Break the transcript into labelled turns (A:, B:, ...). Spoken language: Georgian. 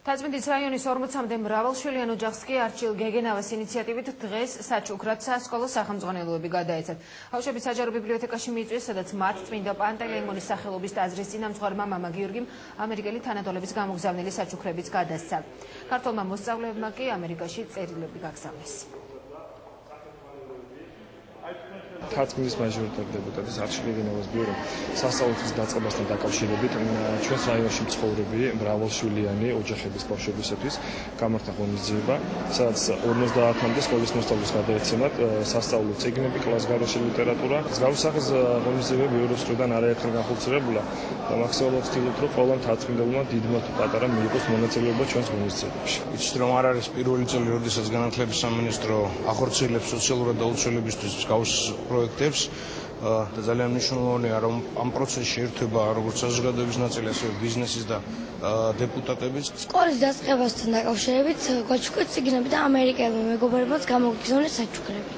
A: თაცმინდის რაიონის 40-მდე მრავალშვილიან ოჯახს კი არჩილ გეგენავას ინიციატივით დღეს საჩუქრად სასკოლო სახელმძღვანელოები გადაეცათ. ბავშვები საჯარო ბიბლიოთეკაში მიიწვიეს, სადაც მათ წმინდა პანტელეიმონის სახელობის ტაძრის წინამძღვარმა მამა გიორგიმ ამერიკელი თანადოლების გამოგზავნილი საჩუქრებიც გადასცა. ქართველმა მოსწავლეებმა კი ამერიკაში წერილები გაგზავნეს.
B: თაცმიდის მაჟორიტარ დეპუტატის არჩილ გეგენავას ბიურომ სასწავლებლის დაწყებასთან დაკავშირებით ჩვენს რაიონში მცხოვრები მრავალშვილიანი ოჯახების ბავშვებისათვის გამართა ღონისძიება, სადაც 50-მდე სკოლის მოსწავლეს გადაეცემათ სასწავლო წიგნები, კლასგაროში ლიტერატურა. მსგავს სახის ღონისძიება ბიუროს მხრიდან არაერთხელ განხორციელებულა და მაქსიმალურად ვცდილობთ, რომ ყველა თაცმინდებმა დიდმა თუ პატარა მიიღოს მონაწილეობა ჩვენს ღონისძიებებში.
C: იცით, რომ არ არის პირველი წელი, როდესაც განათლების სამინისტრო ახორციელებს სოციალურად დაუცველებისთვის მსგავს პროექტებს და ძალიან მნიშვნელოვანია, რომ ამ პროცესში ერთვება როგორც საზოგადოების ნაწილი, ასევე ბიზნესის და დეპუტატებიც.
D: სკოლის დაწყებასთან დაკავშირებით გვაჩუქეთ წიგნები და ამერიკელმა მეგობრებმაც გამოგიგზავნეს საჩუქრები.